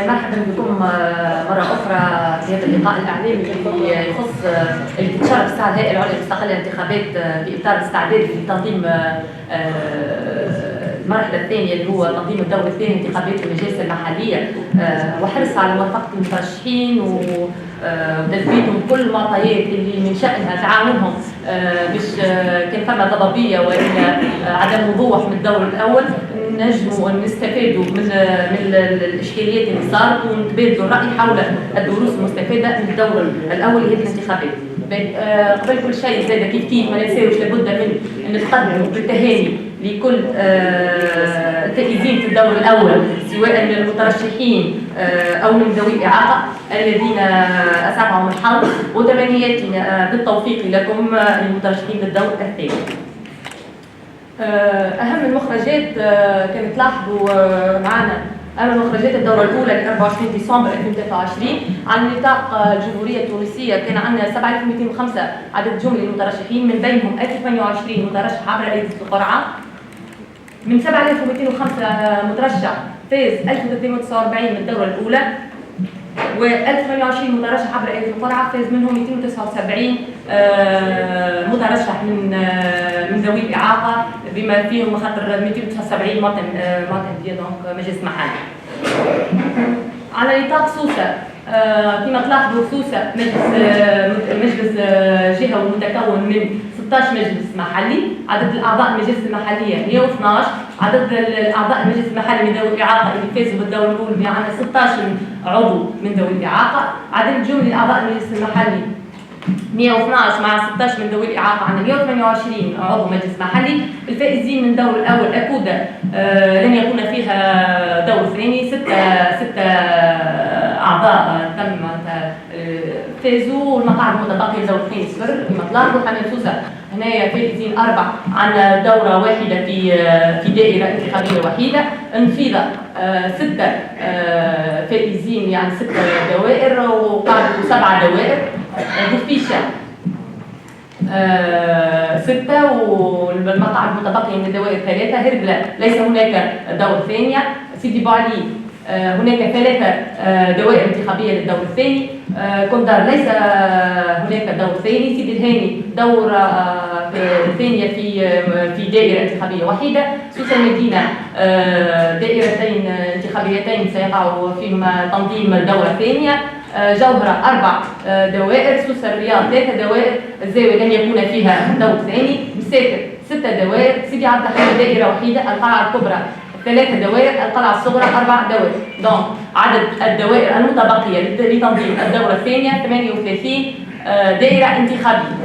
مرحبا بكم مرة أخرى في هذا اللقاء الإعلامي اللي يخص اللي تتشرف الساعة الهيئة العليا للمستقلة للانتخابات في إطار الاستعداد لتنظيم المرحلة الثانية اللي هو تنظيم الدور الثاني انتخابات المجالس المحلية وحرص على موافقة المترشحين وتثبيتهم كل المعطيات اللي من شأنها تعاونهم باش كان فما ضبابية وإلا عدم وضوح من الدور الأول نجموا نستفادوا من الاشكاليات اللي صارت ونتبادلوا الراي حول الدروس المستفاده من الدور الاول لهذه الانتخابات. قبل كل شيء زاد كيف ما ننساوش لابد من ان نقدموا بالتهاني لكل الفائزين في الدور الاول سواء من المترشحين او من ذوي الاعاقه الذين اسعفهم الحظ، وتمنياتنا بالتوفيق لكم المترشحين للدور الثاني. أهم المخرجات كانت تلاحظوا معنا أهم مخرجات الدورة الأولى ل 24 ديسمبر 2023 على نطاق الجمهورية التونسية. كان عندنا 7205 عدد جملي للمترشحين، من بينهم 1028 مترشح عبر أيدي القرعة. من 7205 مترشح فاز 1349 من الدورة الأولى، و 1028 مترشح عبر أيدي القرعة فاز منهم 279 مترشح من ذوي الإعاقة، بما فيهم خاطر 279 مواطن دونك مجلس محلي. على نطاق سوسة كما تلاحظوا سوسة مجلس جهوي متكون من 16 مجلس محلي، عدد الأعضاء المجلس المحلية 112، عدد الأعضاء المجلس المحلي من ذوي الإعاقة اللي فازوا بالدور الأول عندنا 16 عضو من ذوي الإعاقة، عدد الجملي لأعضاء المجلس المحلي 112 مع 16 من ذوي الإعاقة عندنا 128 عضو مجلس محلي. الفائزين من الدور الأول أكودا لن يكون فيها دور ثاني، ستة أعضاء تم فازوا، والمقاعد المتبقية للدور الثاني صفر كما تلاحظوا. حنا سوسة هنايا فائزين 4 عندنا دورة واحدة في دائرة انتخابية وحيدة. انفيضة 6 فائزين يعني 6 دوائر، وقعدوا 7 دوائر. بوفيشة 6 والمقاعد المتبقية من الدوائر 3. هربلة ليس هناك دور ثانية. سيدي بوعلي هناك 3 دوائر انتخابية للدور الثاني. كوندار ليس هناك دور ثاني. سيدي الهاني دورة ثانية في دائرة انتخابية وحيدة. سوسة المدينة دائرتين انتخابيتين سيقع فيهما تنظيم الدورة الثانية. جوهرة 4 دوائر. سوسة الرياض 3 دوائر، الزاوية لن يكون فيها دور ثاني. مساتر 6 دوائر. سيدي عبد الحميد دائرة وحيدة. القلعة الكبرى 3 دوائر. القلعة الصغرى 4 دوائر. دونك عدد الدوائر المتبقية لتنظيم الدورة الثانية 38 دائرة انتخابية.